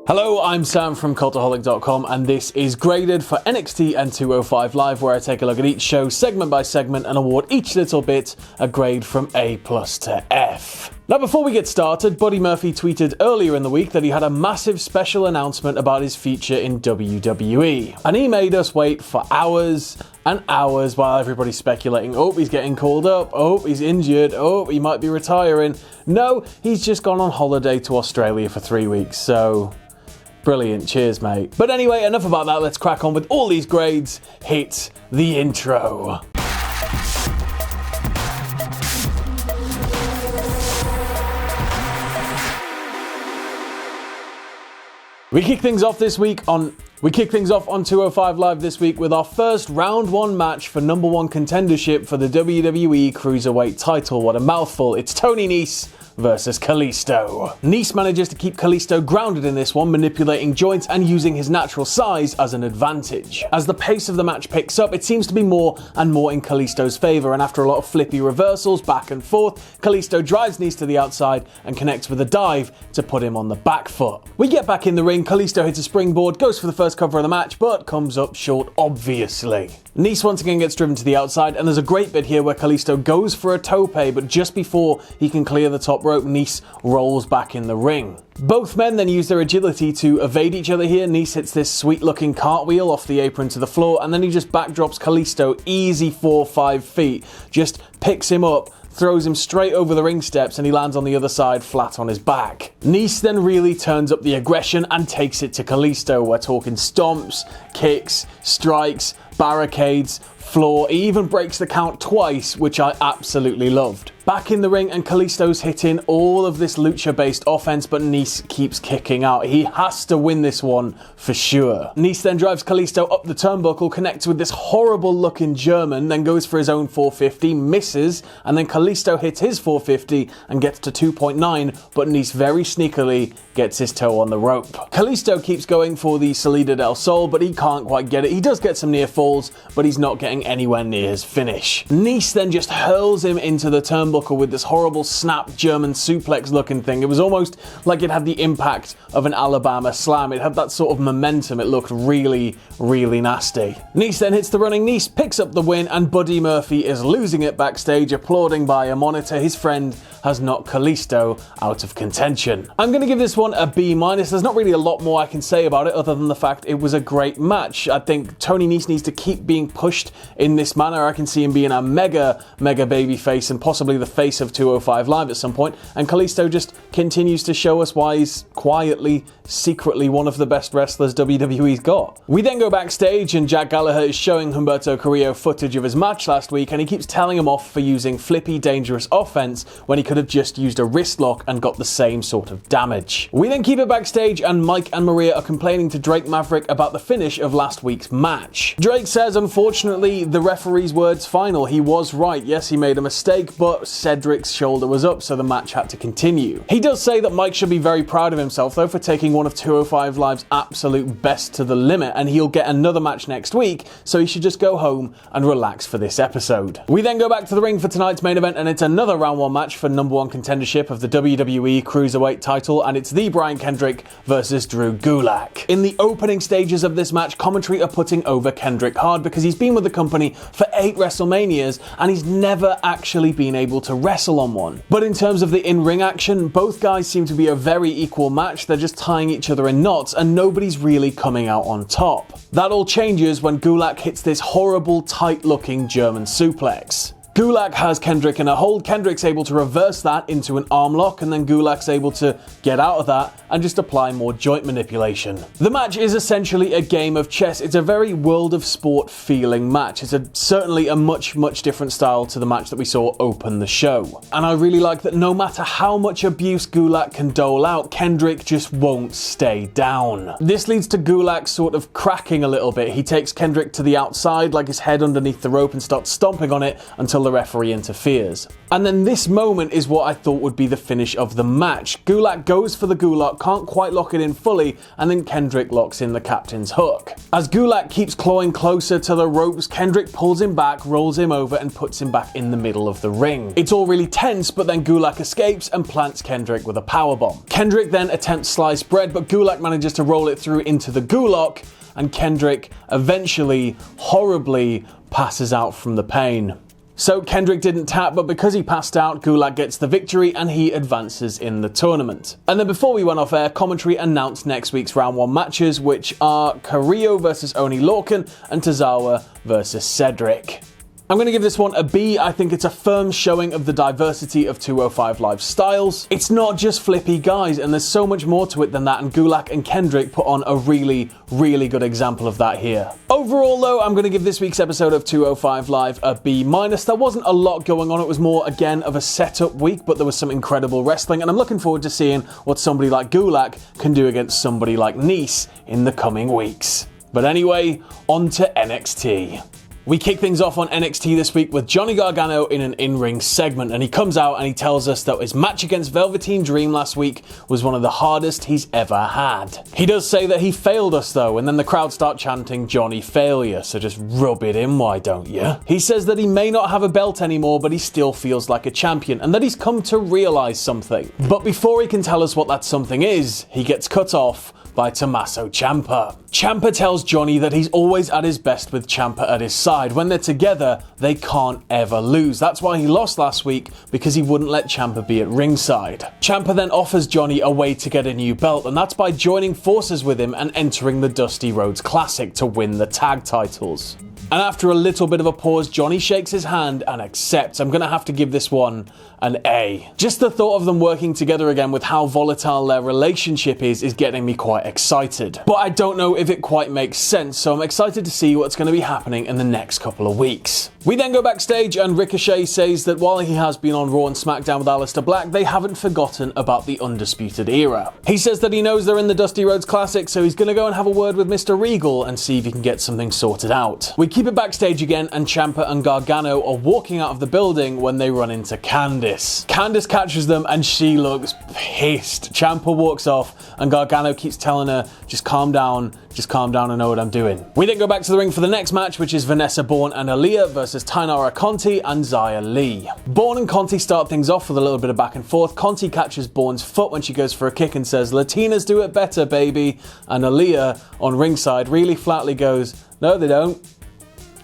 Hello, I'm Sam from Cultaholic.com and this is Graded for NXT and 205 Live, where I take a look at each show segment by segment and award each little bit a grade from A+ to F. Now, before we get started, Buddy Murphy tweeted earlier in the week that he had a massive special announcement about his future in WWE. And he made us wait for hours and hours while everybody's speculating, oh, he's getting called up, oh, he's injured, oh, he might be retiring. No, he's just gone on holiday to Australia for 3 weeks, so brilliant, cheers mate. But anyway, enough about that, let's crack on with all these grades. Hit the intro. We kick things off on 205 Live this week with our first round 1 match for number 1 contendership for the WWE Cruiserweight title. What a mouthful. It's Tony Nese versus Kalisto. Nese manages to keep Kalisto grounded in this one, manipulating joints and using his natural size as an advantage. As the pace of the match picks up, it seems to be more and more in Kalisto's favour, and after a lot of flippy reversals back and forth, Kalisto drives Nese to the outside and connects with a dive to put him on the back foot. We get back in the ring, Kalisto hits a springboard, goes for the first cover of the match, but comes up short obviously. Nese once again gets driven to the outside, and there's a great bit here where Kalisto goes for a tope, but just before he can clear the top rope, Nese rolls back in the ring. Both men then use their agility to evade each other here. Nese hits this sweet looking cartwheel off the apron to the floor, and then he just backdrops Kalisto easy 4-5 feet, just picks him up, throws him straight over the ring steps, and he lands on the other side flat on his back. Nese then really turns up the aggression and takes it to Kalisto. We're talking stomps, kicks, strikes, barricades, floor. He even breaks the count twice, which I absolutely loved. Back in the ring, and Kalisto's hitting all of this lucha-based offense, but Nese keeps kicking out. He has to win this one for sure. Nese then drives Kalisto up the turnbuckle, connects with this horrible-looking German, then goes for his own 450, misses, and then Kalisto hits his 450 and gets to 2.9, but Nese very sneakily gets his toe on the rope. Kalisto keeps going for the Salida del Sol, but he can't quite get it. He does get some near falls, but he's not getting anywhere near his finish. Nese then just hurls him into the turnbuckle with this horrible snap German suplex looking thing. It was almost like it had the impact of an Alabama slam. It had that sort of momentum. It looked really, really nasty. Nese then hits the running Nese, picks up the win, and Buddy Murphy is losing it backstage, applauding by a monitor. His friend has knocked Kalisto out of contention. I'm going to give this one a B-. There's not really a lot more I can say about it other than the fact it was a great match. I think Tony Nese needs to keep being pushed in this manner. I can see him being a mega baby face and possibly the face of 205 Live at some point, and Kalisto just continues to show us why he's quietly, secretly one of the best wrestlers WWE's got. We then go backstage, and Jack Gallagher is showing Humberto Carrillo footage of his match last week, and he keeps telling him off for using flippy, dangerous offense when he could have just used a wrist lock and got the same sort of damage. We then keep it backstage, and Mike and Maria are complaining to Drake Maverick about the finish of last week's match. Drake says, unfortunately, the referee's words final. He was right. Yes, he made a mistake, but Cedric's shoulder was up, so the match had to continue. He does say that Mike should be very proud of himself, though, for taking one of 205 Live's absolute best to the limit, and he'll get another match next week, so he should just go home and relax for this episode. We then go back to the ring for tonight's main event, and it's another round 1 match for number 1 contendership of the WWE Cruiserweight title, and it's the Brian Kendrick versus Drew Gulak. In the opening stages of this match, commentary are putting over Kendrick hard because he's been with the company for 8 WrestleManias, and he's never actually been able to wrestle on one. But in terms of the in-ring action, both guys seem to be a very equal match. They're just tying each other in knots, and nobody's really coming out on top. That all changes when Gulak hits this horrible, tight-looking German suplex. Gulak has Kendrick in a hold. Kendrick's able to reverse that into an arm lock, and then Gulak's able to get out of that and just apply more joint manipulation. The match is essentially a game of chess. It's a very World of Sport feeling match. It's certainly a much different style to the match that we saw open the show. And I really like that no matter how much abuse Gulak can dole out, Kendrick just won't stay down. This leads to Gulak sort of cracking a little bit. He takes Kendrick to the outside, like his head underneath the rope, and starts stomping on it until the referee interferes. And then this moment is what I thought would be the finish of the match. Gulak goes for the Gulak, can't quite lock it in fully, and then Kendrick locks in the captain's hook. As Gulak keeps clawing closer to the ropes, Kendrick pulls him back, rolls him over, and puts him back in the middle of the ring. It's all really tense, but then Gulak escapes and plants Kendrick with a powerbomb. Kendrick then attempts sliced bread, but Gulak manages to roll it through into the Gulak, and Kendrick eventually, horribly, passes out from the pain. So Kendrick didn't tap, but because he passed out, Gulak gets the victory and he advances in the tournament. And then before we went off air, commentary announced next week's round 1 matches, which are Carrillo versus Oni Lorcan and Tozawa versus Cedric. I'm going to give this one a B. I think it's a firm showing of the diversity of 205 Live styles. It's not just flippy guys, and there's so much more to it than that, and Gulak and Kendrick put on a really, really good example of that here. Overall though, I'm going to give this week's episode of 205 Live a B-. There wasn't a lot going on. It was more, again, of a setup week, but there was some incredible wrestling, and I'm looking forward to seeing what somebody like Gulak can do against somebody like Nese in the coming weeks. But anyway, on to NXT. We kick things off on NXT this week with Johnny Gargano in an in-ring segment, and he comes out and he tells us that his match against Velveteen Dream last week was one of the hardest he's ever had. He does say that he failed us though, and then the crowd start chanting Johnny failure, so just rub it in, why don't you? He says that he may not have a belt anymore, but he still feels like a champion, and that he's come to realize something. But before he can tell us what that something is, he gets cut off by Tommaso Ciampa. Ciampa tells Johnny that he's always at his best with Ciampa at his side. When they're together, they can't ever lose. That's why he lost last week, because he wouldn't let Ciampa be at ringside. Ciampa then offers Johnny a way to get a new belt, and that's by joining forces with him and entering the Dusty Rhodes Classic to win the tag titles. And after a little bit of a pause, Johnny shakes his hand and accepts. I'm going to have to give this one an A. Just the thought of them working together again with how volatile their relationship is getting me quite excited. But I don't know if it quite makes sense, so I'm excited to see what's going to be happening in the next couple of weeks. We then go backstage and Ricochet says that while he has been on Raw and SmackDown with Aleister Black, they haven't forgotten about the Undisputed Era. He says that he knows they're in the Dusty Rhodes Classic, so he's going to go and have a word with Mr. Regal and see if he can get something sorted out. We keep it backstage again, and Ciampa and Gargano are walking out of the building when they run into Candice. Candice catches them and she looks pissed. Ciampa walks off and Gargano keeps telling her, just calm down, I know what I'm doing. We then go back to the ring for the next match, which is Vanessa, Borne and Aliyah versus Taynara, Conti and Xia Li. Borne and Conti start things off with a little bit of back and forth. Conti catches Borne's foot when she goes for a kick and says, Latinas do it better, baby. And Aliyah on ringside really flatly goes, no they don't.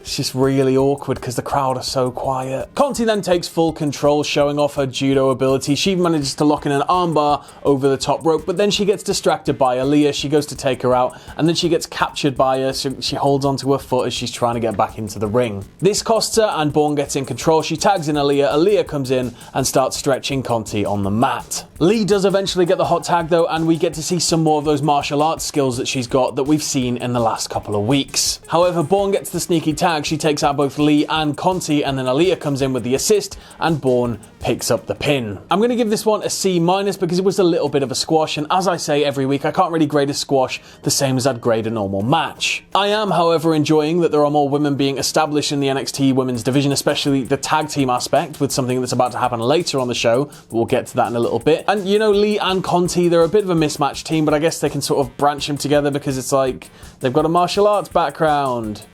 It's just really awkward because the crowd are so quiet. Conti then takes full control, showing off her judo ability. She manages to lock in an armbar over the top rope, but then she gets distracted by Aliyah. She goes to take her out, and then she gets captured by her, so she holds onto her foot as she's trying to get back into the ring. This costs her, and Borne gets in control. She tags in Aliyah. Aliyah comes in and starts stretching Conti on the mat. Lee does eventually get the hot tag though, and we get to see some more of those martial arts skills that she's got that we've seen in the last couple of weeks. However, Borne gets the sneaky tag. She takes out both Lee and Conti, and then Aliyah comes in with the assist, and Bourne picks up the pin. I'm going to give this one a C- because it was a little bit of a squash, and as I say every week, I can't really grade a squash the same as I'd grade a normal match. I am, however, enjoying that there are more women being established in the NXT women's division, especially the tag team aspect, with something that's about to happen later on the show, but we'll get to that in a little bit. And you know, Lee and Conti, they're a bit of a mismatched team, but I guess they can sort of branch them together because it's like they've got a martial arts background.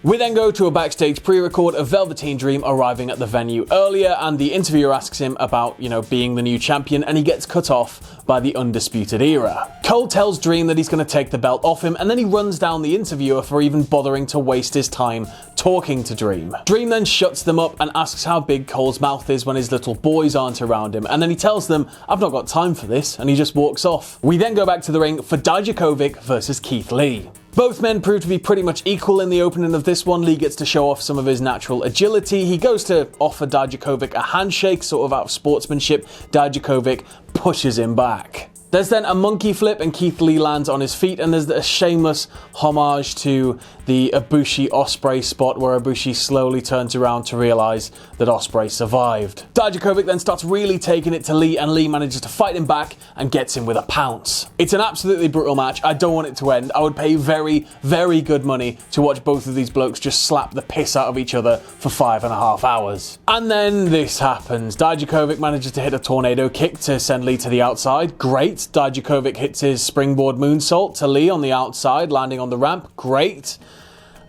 We then go to a backstage pre-record of Velveteen Dream arriving at the venue earlier, and the interviewer asks him about, being the new champion, and he gets cut off by the Undisputed Era. Cole tells Dream that he's going to take the belt off him, and then he runs down the interviewer for even bothering to waste his time talking to Dream. Dream then shuts them up and asks how big Cole's mouth is when his little boys aren't around him, and then he tells them, I've not got time for this, and he just walks off. We then go back to the ring for Dijakovic versus Keithley. Both men prove to be pretty much equal in the opening of this one. Lee gets to show off some of his natural agility. He goes to offer Dijakovic a handshake, sort of out of sportsmanship. Dijakovic pushes him back. There's then a monkey flip and Keithley lands on his feet, and there's a shameless homage to the Ibushi Ospreay spot where Ibushi slowly turns around to realize that Ospreay survived. Dijakovic then starts really taking it to Lee, and Lee manages to fight him back and gets him with a pounce. It's an absolutely brutal match. I don't want it to end. I would pay very, very good money to watch both of these blokes just slap the piss out of each other for 5.5 hours. And then this happens. Dijakovic manages to hit a tornado kick to send Lee to the outside. Great. Dijakovic hits his springboard moonsault to Lee on the outside, landing on the ramp. Great.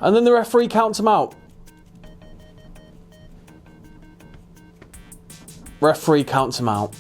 And then the referee counts him out. Referee counts him out.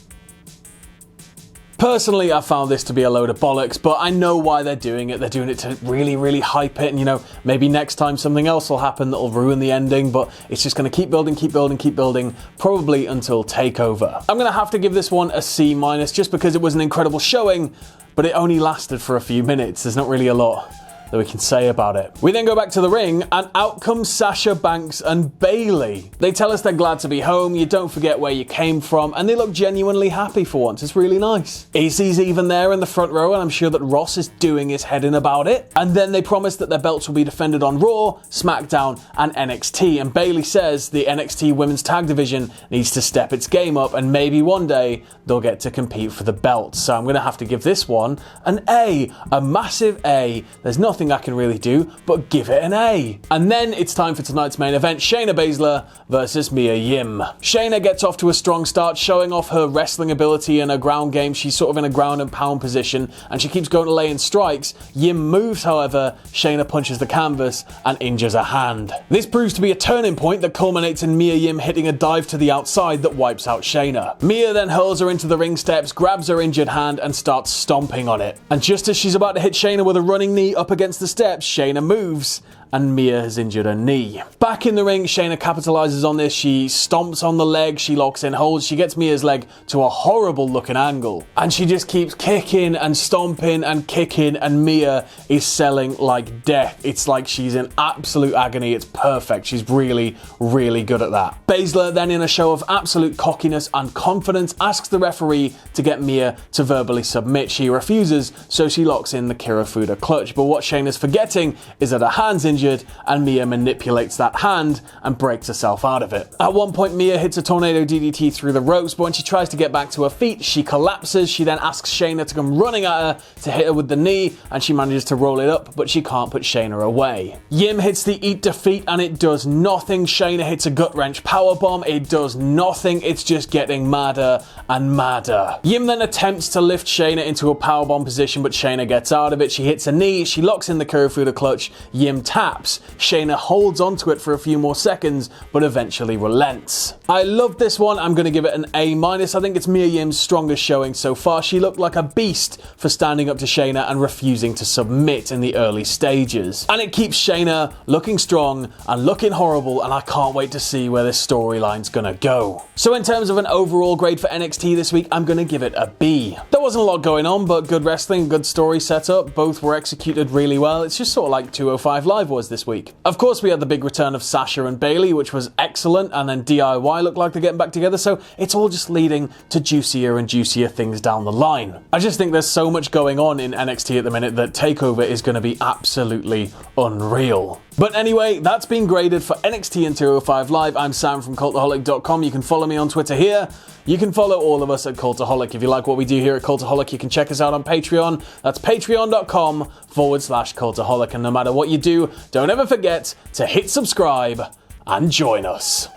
Personally, I found this to be a load of bollocks, but I know why they're doing it. They're doing it to really, really hype it, and you know, maybe next time something else will happen that'll ruin the ending, but it's just going to keep building, keep building, keep building, probably until TakeOver. I'm going to have to give this one a C- just because it was an incredible showing, but it only lasted for a few minutes. There's not really a lot that we can say about it. We then go back to the ring, and out comes Sasha, Banks, and Bayley. They tell us they're glad to be home, you don't forget where you came from, and they look genuinely happy for once. It's really nice. AC's even there in the front row, and I'm sure that Ross is doing his head in about it. And then they promise that their belts will be defended on Raw, SmackDown, and NXT, and Bayley says the NXT Women's Tag Division needs to step its game up, and maybe one day they'll get to compete for the belts. So I'm going to have to give this one an A, a massive A. There's nothing I can really do but give it an A. And then it's time for tonight's main event, Shayna Baszler versus Mia Yim. Shayna gets off to a strong start, showing off her wrestling ability and her ground game. She's sort of in a ground and pound position, and she keeps going to lay in strikes. Yim moves, however, Shayna punches the canvas and injures her hand. This proves to be a turning point that culminates in Mia Yim hitting a dive to the outside that wipes out Shayna. Mia then hurls her into the ring steps, grabs her injured hand and starts stomping on it. And just as she's about to hit Shayna with a running knee up against the steps, Shayna moves, and Mia has injured her knee. Back in the ring, Shayna capitalizes on this. She stomps on the leg, she locks in holds, she gets Mia's leg to a horrible looking angle, and she just keeps kicking and stomping and kicking, and Mia is selling like death. It's like she's in absolute agony. It's perfect. She's really, really good at that. Baszler then, in a show of absolute cockiness and confidence, asks the referee to get Mia to verbally submit. She refuses, so she locks in the Kirifuda clutch, but what Shayna's forgetting is that her hand's injured, and Mia manipulates that hand and breaks herself out of it. At one point, Mia hits a tornado DDT through the ropes, but when she tries to get back to her feet, she collapses. She then asks Shayna to come running at her to hit her with the knee, and she manages to roll it up, but she can't put Shayna away. Yim hits the Eat Defeat, and it does nothing. Shayna hits a gut wrench powerbomb. It does nothing. It's just getting madder and madder. Yim then attempts to lift Shayna into a powerbomb position, but Shayna gets out of it. She hits a knee. She locks in the Kirifuda clutch. Yim taps. Shayna holds onto it for a few more seconds, but eventually relents. I love this one. I'm going to give it an A-. I think it's Mia Yim's strongest showing so far. She looked like a beast for standing up to Shayna and refusing to submit in the early stages. And it keeps Shayna looking strong and looking horrible, and I can't wait to see where this storyline's going to go. So in terms of an overall grade for NXT this week, I'm going to give it a B. There wasn't a lot going on, but good wrestling, good story setup. Both were executed really well. It's just sort of like 205 Live was this week. Of course, we had the big return of Sasha and Bayley, which was excellent, and then DIY looked like they're getting back together, so it's all just leading to juicier and juicier things down the line. I just think there's so much going on in NXT at the minute that TakeOver is going to be absolutely unreal. But anyway, that's been graded for NXT and 205 Live. I'm Sam from Cultaholic.com. You can follow me on Twitter here. You can follow all of us at Cultaholic. If you like what we do here at Cultaholic, you can check us out on Patreon. That's patreon.com/Cultaholic. And no matter what you do, don't ever forget to hit subscribe and join us.